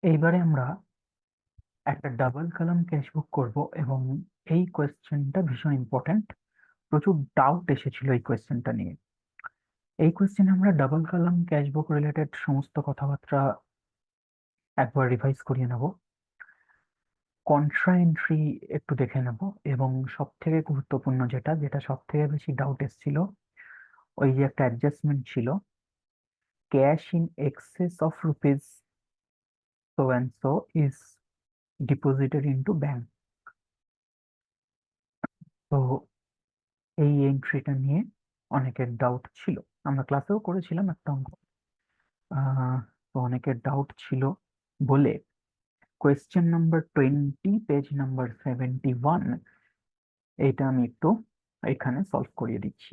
এইবারে আমরা একটা ডাবল কলাম ক্যাশবুক করব এবং এই কোয়েশ্চেনটা ভীষণ ইম্পর্ট্যান্ট। প্রচুর ডাউট এসেছিল এই কোয়েশ্চেনটা নিয়ে। এই কোয়েশ্চেনে আমরা ডাবল কলাম ক্যাশবুক রিলেটেড সমস্ত কথাবার্তা একবার রিভাইজ করিয়ে নেব, কন্ট্রা এন্ট্রি একটু দেখে নেব, এবং সব থেকে গুরুত্বপূর্ণ যেটা যেটা সব থেকে বেশি ডাউট এসেছিল, ওই যে একটা অ্যাডজাস্টমেন্ট ছিল, cash in excess of rupees so and so is deposited into bank. তো এই এন্ট্রিটা নিয়ে অনেকের ডাউট ছিল, আমরা ক্লাসেও করেছিলাম একটা অঙ্ক। আহ, তো অনেকের ডাউট ছিল বলে কোয়েশ্চেন নাম্বার 20 পেজ নাম্বার 71 এইটা আমি একটু এখানে সলভ করিয়ে দিচ্ছি।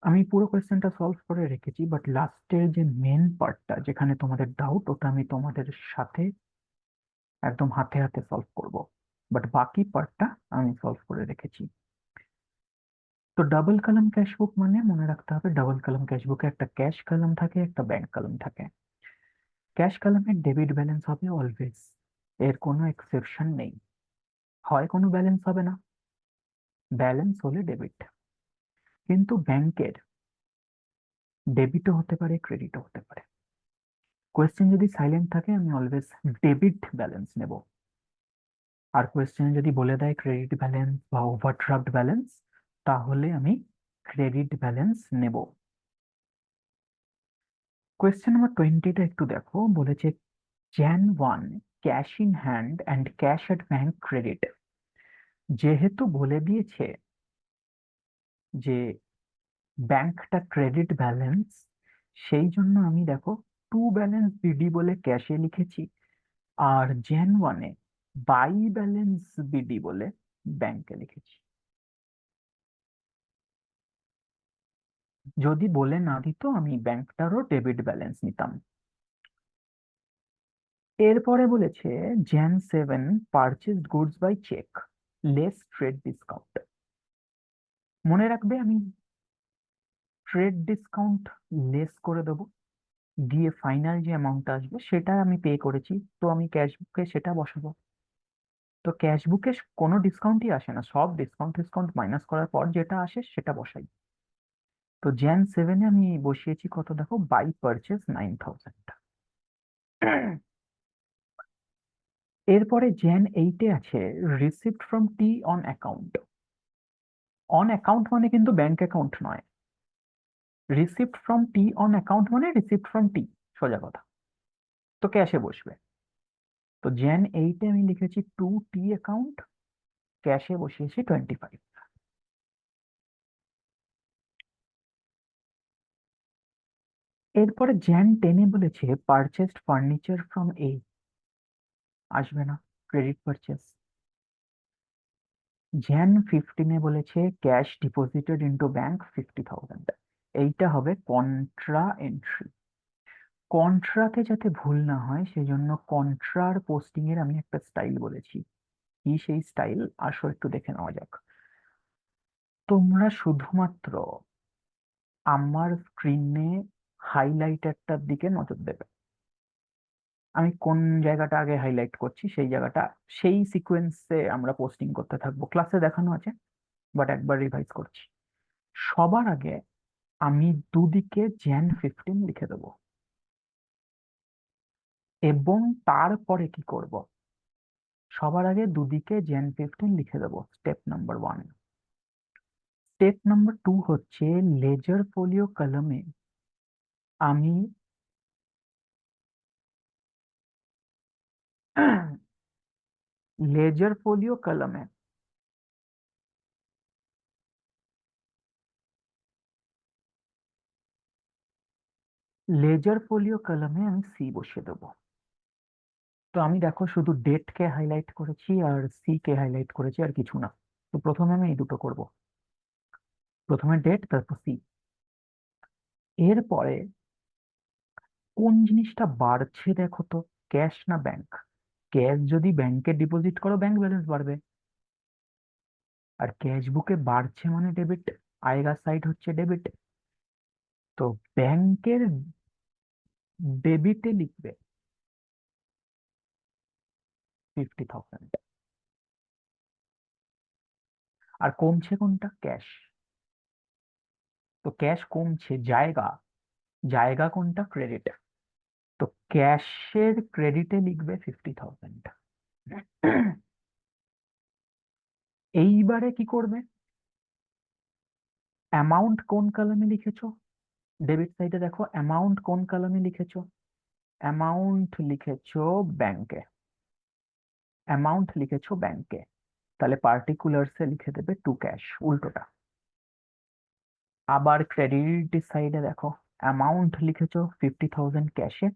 আমি পুরো কোয়েশ্চেনটা সলভ করে রেখেছি, বাট লাস্টের যে মেন পার্টটা যেখানে তোমাদের ডাউট, ওটা আমি তোমাদের সাথে একদম হাতে হাতে সলভ করব, বাট বাকি পার্টটা আমি সলভ করে রেখেছি। তো ডাবল কলাম ক্যাশবুক মানে মনে রাখতে হবে, ডাবল কলাম ক্যাশবুকে একটা ক্যাশ কলাম থাকে, একটা ব্যাংক কলাম থাকে। ক্যাশ কলামের ডেবিট ব্যালেন্স হবে অলওয়েজ, এর কোনো এক্সেপশন নেই। হয় কোনো ব্যালেন্স হবে না, ব্যালেন্স হলে ডেবিট। কিন্তু ব্যাংকের ডেবিটও হতে পারে, ক্রেডিটও হতে পারে। কোয়েশ্চেন যদি সাইলেন্ট থাকে আমি অলওয়েজ ডেবিট ব্যালেন্স নেব, আর কোয়েশ্চেন যদি বলে দেয় ক্রেডিট ব্যালেন্স বা ওভারড্রাফট ব্যালেন্স, তাহলে আমি ক্রেডিট ব্যালেন্স নেব। কোয়েশ্চেন নাম্বার 20টা একটু দেখো, বলেছে Jan 1 cash in hand and cash at bank credit. যেহেতু বলে দিয়েছে যে ব্যাংকটা ক্রেডিট ব্যালেন্স, সেই জন্য আমি দেখো টু ব্যালেন্স বিডি বলে ক্যাশে লিখেছি, আর Jan 1 বাই ব্যালেন্স বিডি বলে ব্যাংকে লিখেছি। যদি বলে না দিত আমি ব্যাংকটারও ডেবিট ব্যালেন্স নিতাম। এরপরে বলেছে Jan 7 purchased goods by cheque less trade discount. মনে রাখবে আমি ট্রেড ডিসকাউন্ট লেস করে দেবো, দিয়ে ফাইনাল যে অ্যামাউন্টটা আসবে সেটা আমি পে করেছি, তো আমি ক্যাশবুকে সেটা বসাবো। তো ক্যাশবুকে কোনো ডিসকাউন্টই আসে না, সব ডিসকাউন্ট ডিসকাউন্ট মাইনাস করার পর যেটা আসে সেটা বসাই। তো Jan 7 আমি বসিয়েছি কত দেখো, বাই পারচেস 9,000। এরপরে Jan 8 আছে receipt from T on account. On account মানে কিন্তু ব্যাংক অ্যাকাউন্ট নয়, receipt from T on account মানে রিসিপ্ট ফ্রম টি, সোজা কথা। তো ক্যাশে বসবে। তো Jan 8 আমি লিখেছি টু টি অ্যাকাউন্ট, ক্যাশে বসিয়েছি 25। এরপরে Jan 10 বলেছে পারচেসড ফার্নিচার ফ্রম এ, আসবে না, ক্রেডিট পারচেস। Jan 15 বলেছে ক্যাশ ডিপোজিটেড ইনটু ব্যাংক 50,000, এইটা হবে কন্ট্রা এন্ট্রি। কন্ট্রাতে যাতে ভুল না হয় সেজন্য কন্ট্রার পোস্টিং এর আমি একটা স্টাইল বলেছি। কি সেই স্টাইল, আসো একটু দেখে নেওয়া যাক। তোমরা শুধুমাত্র আমার স্ক্রিনে হাইলাইটারটার দিকে নজর দেবে। আমি কোন জায়গাটা আগে হাইলাইট করছি সেই জায়গাটা, সেই সিকোয়েন্সে আমরা পোস্টিং করতে থাকবো, ক্লাসে দেখানো আছে, বাট একবার রিভাইজ করছি। সবার আগে আমি দুদিকে Jan 15 লিখে দেবো, এবং তারপরে কি করব, সবার আগে দুদিকে Jan 15 লিখে দেবো, স্টেপ নাম্বার 1। স্টেপ নাম্বার 2 হচ্ছে লেজার ফোলিও কলমে আমি লেজার ফোলিও কলমে লেজার ফোলিও কলমে আমি সি বসিয়ে দেবো। তো আমি দেখো শুধু ডেট কে হাইলাইট করেছি আর সি কে হাইলাইট করেছি, আর কিছু না। তো প্রথমে আমি এই দুটো করব, প্রথমে ডেট তারপর সি। এরপরে কোন জিনিসটা বাড়ছে দেখো তো, ক্যাশ না ব্যাংক? ক্যাশ যদি ব্যাংকে ডিপোজিট করো ব্যাংক ব্যালেন্স বাড়বে, আর ক্যাশ বুকে বাড়ছে মানে ডেবিট, আয়েগা সাইড হচ্ছে ডেবিট। তো ব্যাংকের ডেবিটে লিখবে, 50,000। আর কমছে কোনটা? ক্যাশ। তো ক্যাশ কমছে, জায়গা, জায়গা কোনটা? ক্রেডিট। তো ক্যাশের ক্রেডিটে লিখবে 50,000। এইবারে কি করবে? অ্যামাউন্ট কোন কলামে লিখেছো? ডেবিট সাইডে দেখো অ্যামাউন্ট কোন কলামে লিখেছো? অ্যামাউন্ট লিখেছো ব্যাংকে, অ্যামাউন্ট লিখেছো ব্যাংকে, তাহলে পার্টিকুলার্সে লিখে দেবে টু ক্যাশ, উল্টোটা। আবার ক্রেডিট সাইডে দেখো অ্যামাউন্ট লিখেছো 50,000 ক্যাশে,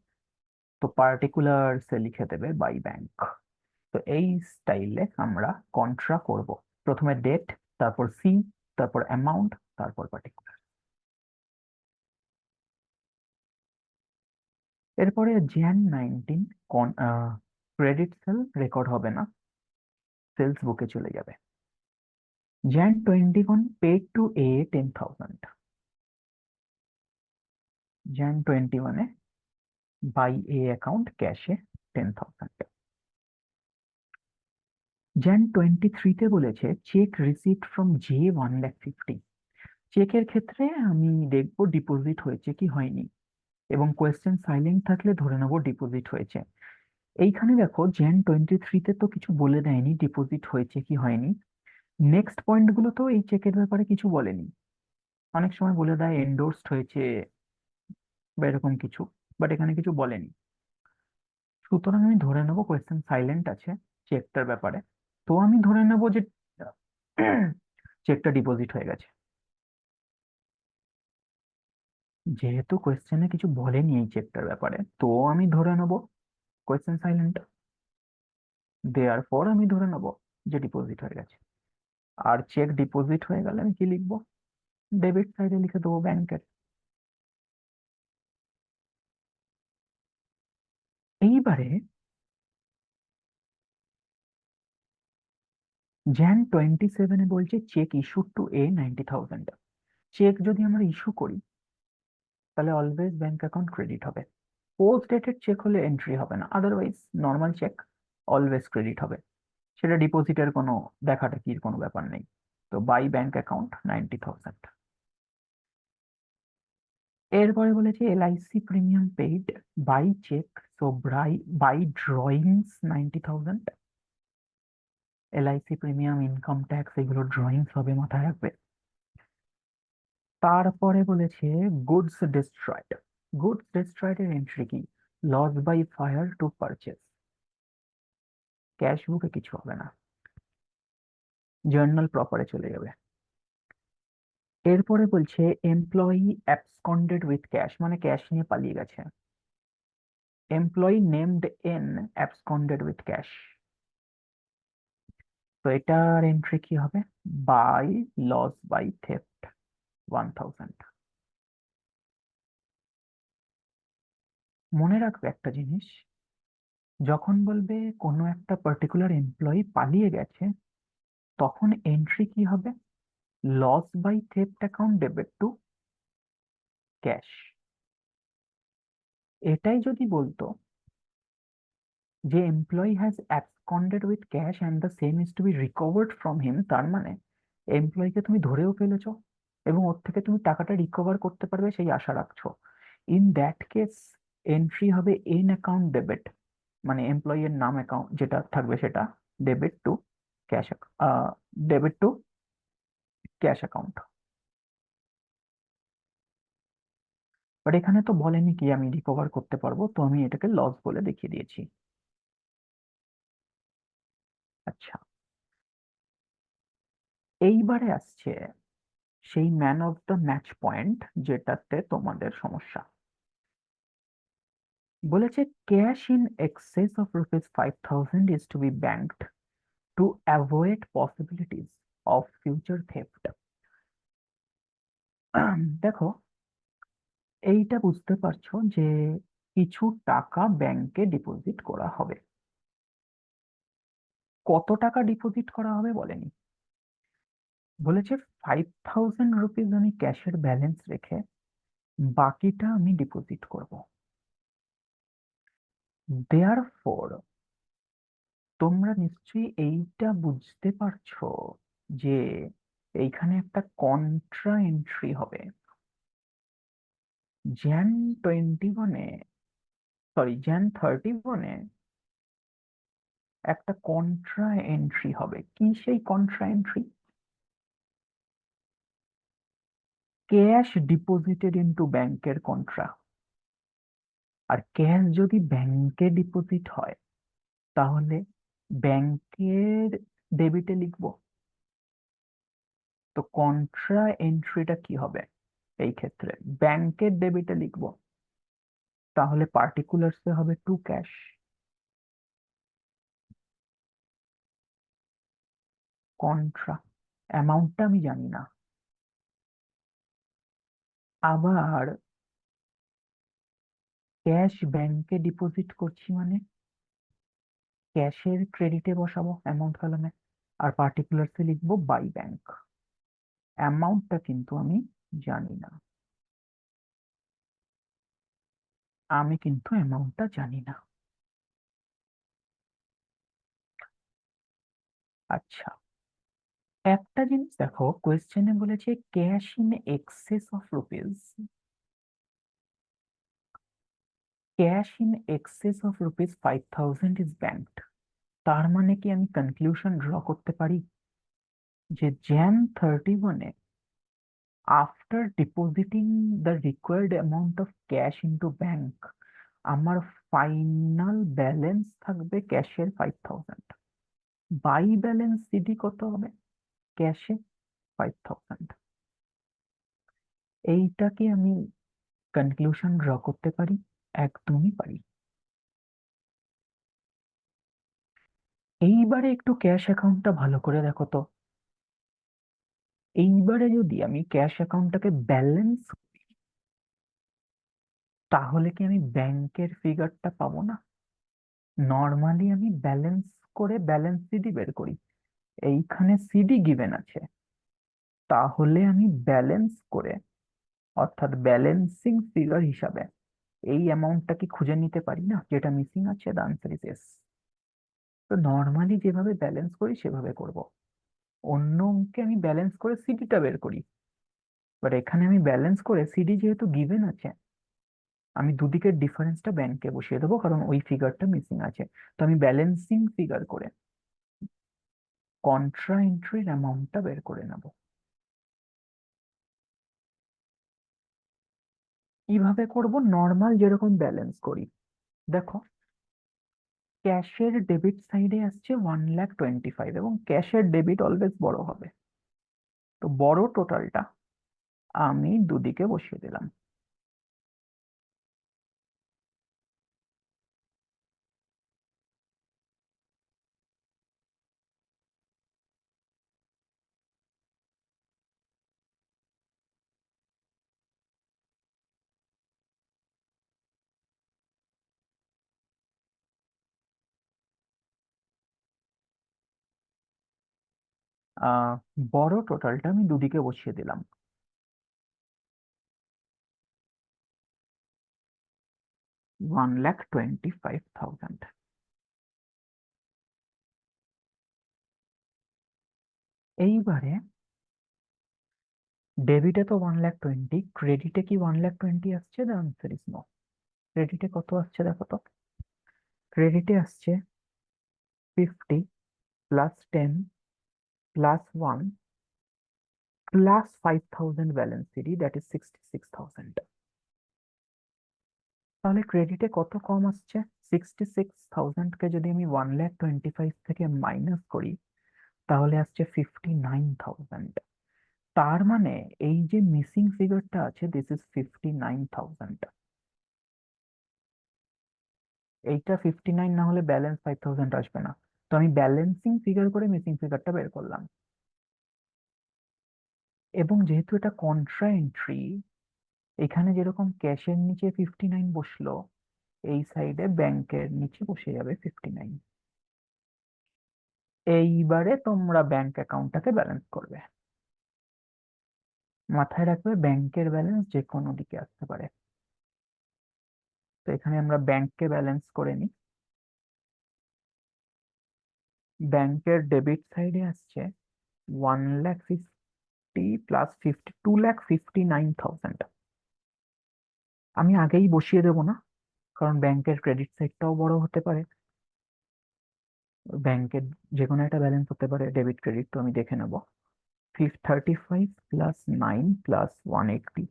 তো পার্টিকুলার্সে লিখে দেবে বাই ব্যাংক। তো এই স্টাইলে আমরা কন্ট্রা করব, প্রথমে ডেট, তারপর সি, তারপর অ্যামাউন্ট, তারপর পার্টিকুলার। এরপরে jan 19 ক্রেডিট সেল রেকর্ড হবে না, সেলস বুকে চলে যাবে। jan 21 paid to a 10,000, jan 21 by a account ক্যাশে 10,000। jan 23 বলেছে চেক রিসিপ্ট ফ্রম জে 1,50,000। চেকের ক্ষেত্রে আমি দেখবো ডিপোজিট হয়েছে কি হয়নি, এবং কোয়েশ্চেন সাইলেন্ট থাকলে ধরে নেবো ডিপোজিট হয়েছে। এইখানে দেখো jan 23 তো কিছু বলে দেয়নি ডিপোজিট হয়েছে কি হয়নি। নেক্সট পয়েন্ট গুলো তো এই চেকের ব্যাপারে কিছু বলেনি, অনেক সময় বলে দেয় এন্ডোর্সড হয়েছে বা এরকম কিছু, বাট এখানে কিছু বলেনি। সুতরাং আমি ধরে নেবো কোয়েশ্চেন সাইলেন্ট আছে চেকটার ব্যাপারে। তো আমি ধরে নেবো যে চেকটা ডিপোজিট হয়ে গেছে। যেহেতু কোয়েশ্চেনে কিছু বলেনি এই চেকটার ব্যাপারে, তো আমি ধরে নেবো কোয়েশ্চেন সাইলেন্ট, দেয়ার পর আমি ধরে নেবো যে ডিপোজিট হয়ে গেছে। আর চেক ডিপোজিট হয়ে গেলে আমি কি লিখবো? ডেবিট সাইডে লিখে দেবো ব্যাংকের। এইবারে jan 27 বলছে cheque issue to a 90,000। Cheque যদি আমরা ইস্যু করি তাহলে অলওয়েজ ব্যাংক অ্যাকাউন্ট ক্রেডিট হবে। পোস্ট ডেটেড চেক হলে এন্ট্রি হবে না, otherwise normal cheque always credit হবে। সেটা ডিপোজিটের কোনো দেখাটেকির কোনো ব্যাপার নেই। তো বাই ব্যাংক অ্যাকাউন্ট 90,000। এরপরে বলেছে LIC premium paid by cheque, so by drawings 90,000। LIC premium, income tax, এগুলো ড্রয়িংস হবে, মাথায় রাখবে। তারপরে বলেছে গুডস ডিস্ট্রয়েড। গুডস ডিস্ট্রয়েড এর এন্ট্রি কি? Loss by fire to purchase, cash book কিছু হবে না, জার্নাল প্রপারে চলে যাবে। এরপরে বলছে এমপ্লয়ি অ্যাবসকন্ডেড উইথ ক্যাশ, মানে ক্যাশ নিয়ে পালিয়ে গেছে। Employee named N absconded with cash, তো এটার এন্ট্রি কি হবে? By loss by theft 1,000। মনে রাখবে একটা জিনিস, যখন বলবে কোনো একটা পার্টিকুলার এমপ্লয়ি পালিয়ে গেছে, তখন এন্ট্রি কি হবে? Loss by theft account debit to cash. এটাই যদি বলতো যে employee has absconded with cash and the same is to be recovered from him, তার মানে এমপ্লয়িকে তুমি ধরেও ফেলেছো এবং ওর থেকে তুমি টাকাটা রিকভার করতে পারবে সেই আশা রাখছো। ইন দ্যাট কেস এন্ট্রি হবে ইন অ্যাকাউন্ট ডেবিট, মানে এমপ্লয়ি এর নাম অ্যাকাউন্ট যেটা থাকবে সেটা debit to cash, debit to cash account. But এখানে তো বলেনি কি আমি রিকভার করতে পারবো, তো আমি এটাকে লস বলে দেখিয়ে দিয়েছি। আচ্ছা, এইবারে আসছে সেই man of the match point, যেটাতে তোমাদের সমস্যা। বলেছে cash in excess of ₹5,000 is to be banked to avoid possibilities of future theft. দেখো, এইটা বুঝতে পারছো যে কিছু টাকা ব্যাংকে ডিপোজিট করা হবে। কত টাকা ডিপোজিট করা হবে বলেনি, বলেছে ₹5,000 আমি ক্যাশের ব্যালেন্স রেখে বাকিটা আমি ডিপোজিট করব। দেয়ারফর তোমরা নিশ্চয়ই এইটা বুঝতে পারছো যে এইখানে একটা কন্ট্রা এন্ট্রি হবে। জ্যান 21-এ, সরি জ্যান 31-এ একটা কন্ট্রা এন্ট্রি হবে। কি সেই contra entry? Cash deposited into ব্যাংকের কন্ট্রা। আর ক্যাশ যদি ব্যাংকে ডিপোজিট হয় তাহলে ব্যাংকের ডেবিটে লিখবো। তো কন্ট্রা এন্ট্রিটা কি হবে এই ক্ষেত্রে? ব্যাংকের ডেবিটে লিখবো। তাহলে পার্টিকুলার্সে হবে টু ক্যাশ। কন্ট্রা অ্যামাউন্টটা আমি জানি না। আবার ক্যাশ ব্যাংকে ডিপোজিট করছি মানে ক্যাশের ক্রেডিটে বসাবো অ্যামাউন্ট কলামে, আর পার্টিকুলার্সে লিখবো বাই ব্যাংক। অ্যামাউন্টটা কিন্তু আমি জানি না। আমি কিন্তু অ্যামাউন্টটা জানি না। আচ্ছা, একটা জিনিস দেখো, কোয়েশ্চেনে বলেছে cash in excess of rupees. Cash in excess of rupees 5,000 is banked. তার মানে কি আমি কনক্লুশন ড্র করতে পারি যে জ্যান 31-এ after depositing the required amount of cash into bank আমার ফাইনাল ব্যালেন্স থাকবে ক্যাশের 5,000। বাই ব্যালেন্স সিডি কত হবে? ক্যাশে 5,000। এইটাকে আমি কনক্লুশন ড্র করতে পারি? একদমই পারি। এইবারে একটু ক্যাশ অ্যাকাউন্টটা ভালো করে দেখো তো। এইবারে যদি আমি ক্যাশ অ্যাকাউন্টটাকে ব্যালেন্স, তাহলে কি আমি ব্যাংকের ফিগারটা পাবো না? নর্মালি আমি ব্যালেন্স করে ব্যালেন্স সিডি বের করি। এইখানে সিডি গিভেন আছে, তাহলে আমি ব্যালেন্স করে অর্থাৎ ব্যালেন্সিং ফিগার হিসাবে এই অ্যামাউন্টটা কি খুঁজে নিতে পারি না যেটা মিসিং আছে? The answer is yes. তো নর্মালি যেভাবে ব্যালেন্স করি সেভাবে করব। অন্য অঙ্কে আমি ব্যালেন্স করে সিডিটা বের করি, বাট এখানে আমি ব্যালেন্স করে সিডি যেহেতু গিভেন আছে, আমি দুদিকের ডিফারেন্সটা ব্যাংকে বসিয়ে দেবো কারণ ওই ফিগারটা মিসিং আছে। তো আমি ব্যালেন্সিং ফিগার করে কন্ট্রা এন্ট্রির অ্যামাউন্টটা বের করে নেব। কিভাবে করব? নর্মাল যেরকম ব্যালেন্স করি। দেখো, ক্যাশের ডেবিট সাইডে আসছে 1,25,000 এবং ক্যাশের ডেবিট অলওয়েজ বড় হবে। তো বড় টোটালটা আমি দুদিকে বসিয়ে দিলাম। আহ বড় টোটালটা আমি দুদিকে বসিয়ে দিলাম। 1,25,000। এইবারে ডেবিটে তো 1,20,000, ক্রেডিটে কি 1,20,000 আসছে? The answer is no. ক্রেডিটে কত আসছে দেখো তো। ক্রেডিটে আসছে 50 plus 10 plus 1 plus 5,000 balance CD, that is 66,000। তাহলে ক্রেডিটে কত কম আসছে? 66,000 কে যদি আমি 1,25,000 থেকে মাইনাস করি তাহলে আসছে 59,000। তার মানে এই যে মিসিং ফিগারটা আছে দিস ইজ 59,000। এইটা 59 না হলে ব্যালেন্স 5,000 আসবে না। তো আমি ব্যালেন্সিং ফিগার করে মিসিং ফিগারটা বের করলাম। এবং যেহেতু এটা কন্ট্রা এন্ট্রি, এখানে যেরকম ক্যাশের নিচে 59 বসলো, এই সাইডে ব্যাংকের নিচে বসে যাবে 59। এইবারে তোমরা ব্যাংক অ্যাকাউন্টটাকে ব্যালেন্স করবে। মাথায় রাখবে ব্যাংকের ব্যালেন্স যে কোনো দিকে আসতে পারে। তো এখানে আমরা ব্যাংককে ব্যালেন্স করে নিই। ব্যাংকের ডেবিট সাইডে আসছে 1,50,000 প্লাস 2,59,000। আমি আগেই বসিয়ে দেবো না, কারণ ব্যাংকের ক্রেডিট সাইডটাও বড় হতে পারে, ব্যাংকের যে কোনো একটা ব্যালেন্স হতে পারে, ডেবিট ক্রেডিট তো আমি দেখে নেবো। 35 প্লাস 9 প্লাস 180।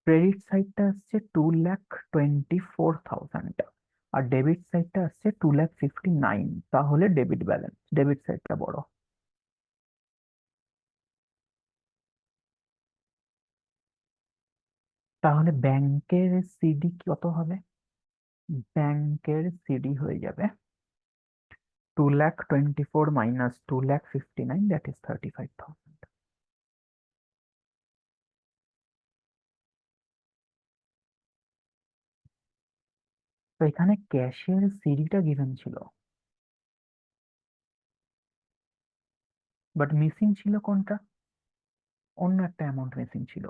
ক্রেডিট সাইডটা আসছে 2,24,000 আর ডেবিট সাইডটা আসছে 2,59,000। তাহলে ডেবিট ব্যালেন্স, ডেবিট সাইডটা বড়। তাহলে ব্যাংকের সিডি কত হবে? ব্যাংকের সিডি হয়ে যাবে 2,24,000 মাইনাস 2,59,000, দ্যাট ইজ 35,000। তো এখানে ক্যাশের সিডিটা গিভেন ছিল, বাট মিসিং ছিল কোনটা? অন্য একটা অ্যামাউন্ট মিসিং ছিল।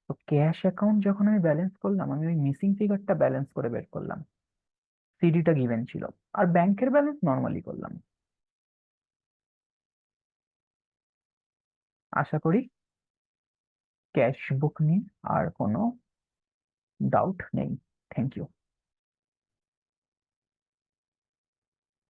তো ক্যাশ অ্যাকাউন্ট যখন আমি ব্যালেন্স করলাম, আমি ওই মিসিং ফিগারটা ব্যালেন্স করে বের করলাম, সিডিটা গিভেন ছিল। আর ব্যাংকের ব্যালেন্স নর্মালি করলাম। আশা করি ক্যাশ বুক নিয়ে আর কোনো ডাউট নেই। Thank you.